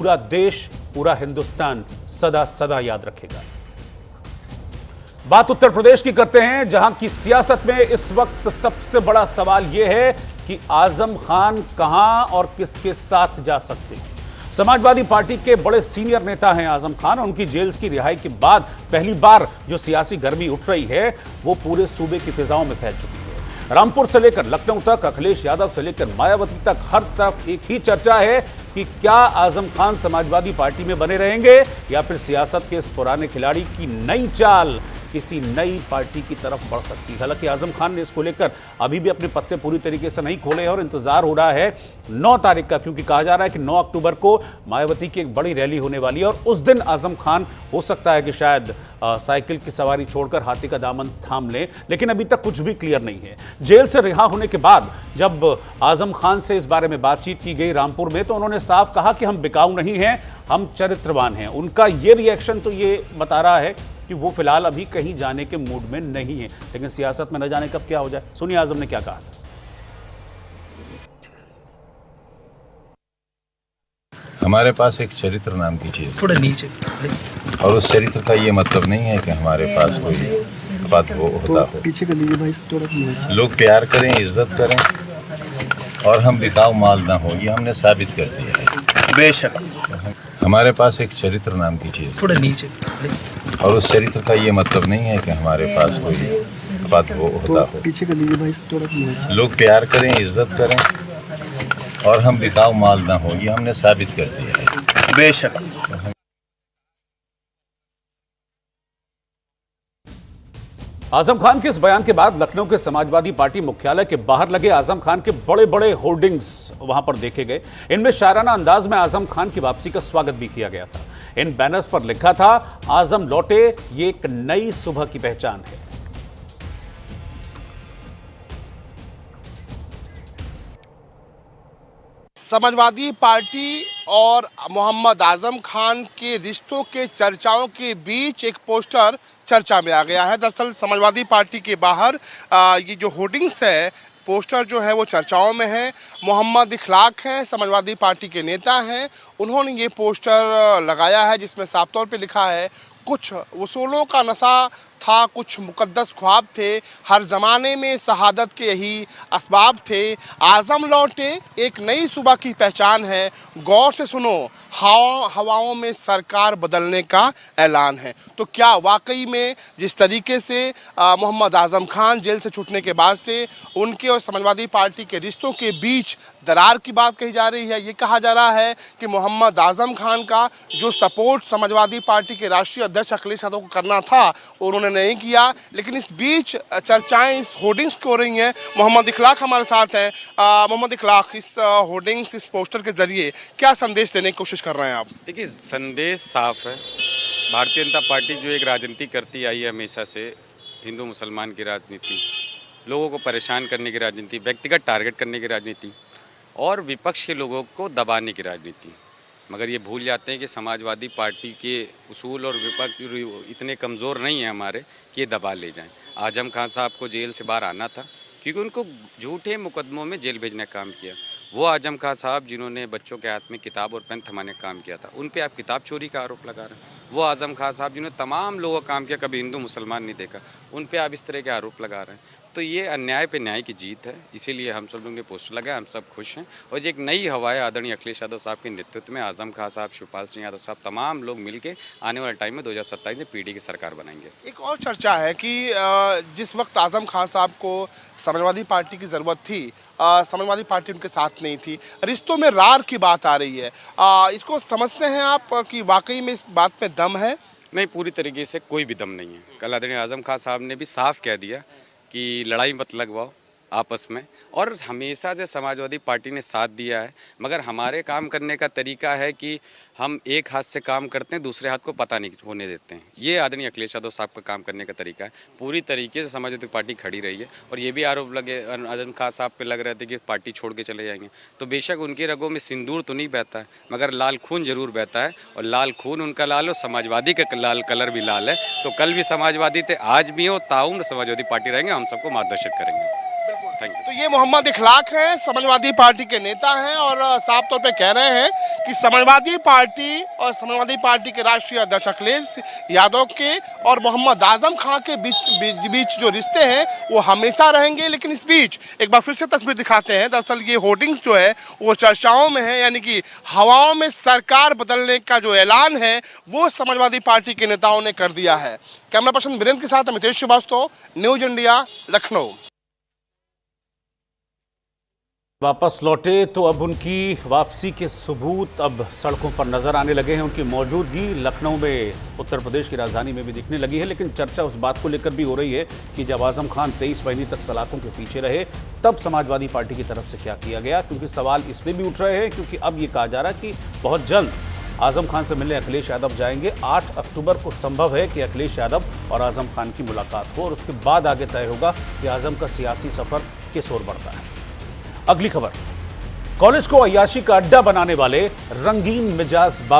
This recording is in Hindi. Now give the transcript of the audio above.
पूरा देश, पूरा हिंदुस्तान सदा सदा याद रखेगा। बात उत्तर प्रदेश की करते हैं, जहां की सियासत में इस वक्त सबसे बड़ा सवाल यह है कि आजम खान कहां और किसके साथ जा सकते हैं। समाजवादी पार्टी के बड़े सीनियर नेता हैं आजम खान, और उनकी जेल की रिहाई के बाद पहली बार जो सियासी गर्मी उठ रही है वो पूरे सूबे की फिजाओं में फैल चुकी है। रामपुर से लेकर लखनऊ तक, अखिलेश यादव से लेकर मायावती तक, हर तरफ एक ही चर्चा है कि क्या आजम खान समाजवादी पार्टी में बने रहेंगे या फिर सियासत के इस पुराने खिलाड़ी की नई चाल किसी नई पार्टी की तरफ बढ़ सकती है। हालांकि आजम खान ने इसको लेकर अभी भी अपने पत्ते पूरी तरीके से नहीं खोले हैं और इंतजार हो रहा है 9 तारीख का, क्योंकि कहा जा रहा है कि 9 अक्टूबर को मायावती की एक बड़ी रैली होने वाली है और उस दिन आजम खान हो सकता है कि शायद साइकिल की सवारी छोड़कर हाथी का दामन थाम लें, लेकिन अभी तक कुछ भी क्लियर नहीं है। जेल से रिहा होने के बाद जब आजम खान से इस बारे में बातचीत की गई रामपुर में, तो उन्होंने साफ कहा कि हम बिकाऊ नहीं हैं, हम चरित्रवान हैं। उनका ये रिएक्शन तो ये बता रहा है कि वो फिलहाल अभी कहीं जाने के मूड में नहीं है, लेकिन सियासत में न जाने कब क्या हो जाए। सुनिए आजम ने क्या कहा। हमारे पास एक चरित्र नाम की चीज थोड़ा नीचे, और उस चरित्र का ये मतलब नहीं है कि हमारे पास कोई बात वो होता हो। पीछे कर लीजिए भाई, थोड़ा लोग प्यार करें, इज्जत करें, और हम बिकाऊ माल ना हो, ये हमने साबित कर दिया है। बेशक हमारे पास एक चरित्र नाम की चीज, थोड़ा नीचे, और उस चरित्र का ये मतलब नहीं है कि हमारे पास कोई बात वो होता हो। पीछे कर लीजिए भाई, थोड़ा लोग प्यार करें, इज्जत करें, और हम बिकाऊ माल ना हो, ये हमने साबित कर दिया है। बेशक आजम खान के इस बयान के बाद लखनऊ के समाजवादी पार्टी मुख्यालय के बाहर लगे आजम खान के बड़े बड़े होर्डिंग्स वहां पर देखे गए। इनमें शायराना अंदाज में आजम खान की वापसी का स्वागत भी किया गया था। इन बैनर्स पर लिखा था, आजम लौटे, ये एक नई सुबह की पहचान है। समाजवादी पार्टी और मोहम्मद आजम खान के रिश्तों के चर्चाओं के बीच एक पोस्टर चर्चा में आ गया है। दरअसल समाजवादी पार्टी के बाहर ये जो होर्डिंग्स है, पोस्टर जो है वो चर्चाओं में है। मोहम्मद इखलाक हैं, समाजवादी पार्टी के नेता हैं, उन्होंने ये पोस्टर लगाया है जिसमें साफ तौर पे लिखा है, कुछ वसूलों का नशा था, कुछ मुकद्दस ख्वाब थे, हर ज़माने में शहादत के यही असबाब थे, आज़म लौटे, एक नई सुबह की पहचान है, गौर से सुनो, हवाओं में सरकार बदलने का ऐलान है। तो क्या वाकई में जिस तरीके से मोहम्मद आज़म खान जेल से छूटने के बाद से उनके और समाजवादी पार्टी के रिश्तों के बीच दरार की बात कही जा रही है। ये कहा जा रहा है कि मोहम्मद आज़म खान का जो सपोर्ट समाजवादी पार्टी के राष्ट्रीय अध्यक्ष अखिलेश यादव को करना था उन्होंने नहीं किया, लेकिन इस बीच चर्चाएं इस होर्डिंग्स की हो रही हैं। मोहम्मद इखलाक हमारे साथ हैं। मोहम्मद इखलाक, इस होर्डिंग्स, इस पोस्टर के जरिए क्या संदेश देने की कोशिश कर रहे हैं आप? देखिए, संदेश साफ है। भारतीय जनता पार्टी जो एक राजनीति करती आई है हमेशा से, हिंदू मुसलमान की राजनीति, लोगों को परेशान करने की राजनीति, व्यक्तिगत टारगेट करने की राजनीति और विपक्ष के लोगों को दबाने की राजनीति, मगर ये भूल जाते हैं कि समाजवादी पार्टी के उसूल और विपक्ष इतने कमज़ोर नहीं हैं हमारे कि ये दबा ले जाएं। आजम खान साहब को जेल से बाहर आना था क्योंकि उनको झूठे मुकदमों में जेल भेजने का काम किया। वो आजम खान साहब जिन्होंने बच्चों के हाथ में किताब और पेन थमाने का काम किया था, उन पे आप किताब चोरी का आरोप लगा रहे हैं। वो आजम खान साहब जिन्होंने तमाम लोगों का काम किया, कभी हिंदू मुसलमान नहीं देखा, उन पे आप इस तरह के आरोप लगा रहे हैं। तो ये अन्याय पे न्याय की जीत है, इसीलिए हम सब लोगों ने पोस्टर लगाया, हम सब खुश हैं। और ये एक नई हवा है आदरणीय अखिलेश यादव साहब के नेतृत्व में, आजम खान साहब, शिवपाल सिंह यादव साहब, तमाम लोग मिलके आने वाले टाइम में 2027 में पीडी की सरकार बनाएंगे। एक और चर्चा है कि जिस वक्त आजम खान साहब को समाजवादी पार्टी की ज़रूरत थी, समाजवादी पार्टी उनके साथ नहीं थी, रिश्तों में रार की बात आ रही है। इसको समझते हैं आप कि वाकई में इस बात पे दम है? नहीं, पूरी तरीके से कोई भी दम नहीं है। कल आदरणीय आजम खान साहब ने भी साफ कह दिया कि लड़ाई मत लगवाओ आपस में, और हमेशा से समाजवादी पार्टी ने साथ दिया है, मगर हमारे काम करने का तरीका है कि हम एक हाथ से काम करते हैं, दूसरे हाथ को पता नहीं होने देते हैं। ये आदरणीय अखिलेश यादव साहब का काम करने का तरीका है। पूरी तरीके से समाजवादी पार्टी खड़ी रही है, और ये भी आरोप लगे आजम खान साहब पे लग रहे थे कि पार्टी छोड़ के चले जाएंगे। तो बेशक उनकी रगों में सिंदूर तो नहीं बहता है, मगर लाल खून जरूर बहता है, और लाल खून उनका लाल हो, समाजवादी का लाल कलर भी लाल है। तो कल भी समाजवादी थे, आज भी हो, ताउम्र समाजवादी पार्टी रहेंगे, हम सबको मार्गदर्शित करेंगे। Thank you. तो ये मोहम्मद इखलाक हैं, समाजवादी पार्टी के नेता हैं और साफ तौर पे कह रहे हैं कि समाजवादी पार्टी और समाजवादी पार्टी के राष्ट्रीय अध्यक्ष अखिलेश यादव के और मोहम्मद आजम खान के बीच जो रिश्ते हैं वो हमेशा रहेंगे। लेकिन इस बीच एक बार फिर से तस्वीर दिखाते हैं। दरअसल ये होर्डिंग्स जो है वो चर्चाओं में है, यानी कि हवाओं में सरकार बदलने का जो ऐलान है वो समाजवादी पार्टी के नेताओं ने कर दिया है। कैमरा पर्सन वीरेंद्र के साथ अमितेश श्रीवास्तव, न्यूज इंडिया, लखनऊ। वापस लौटे तो अब उनकी वापसी के सबूत अब सड़कों पर नजर आने लगे हैं। उनकी मौजूदगी लखनऊ में, उत्तर प्रदेश की राजधानी में भी दिखने लगी है। लेकिन चर्चा उस बात को लेकर भी हो रही है कि जब आजम खान 23 महीने तक सलाखों के पीछे रहे तब समाजवादी पार्टी की तरफ से क्या किया गया, क्योंकि सवाल इसलिए भी उठ रहे हैं क्योंकि अब ये कहा जा रहा है कि बहुत जल्द आजम खान से मिलने अखिलेश यादव जाएंगे। 8 अक्टूबर को संभव है कि अखिलेश यादव और आजम खान की मुलाकात हो और उसके बाद आगे तय होगा कि आजम का सियासी सफर किस ओर बढ़ता है। अगली खबर, कॉलेज को अय्याशी का अड्डा बनाने वाले रंगीन मिजाज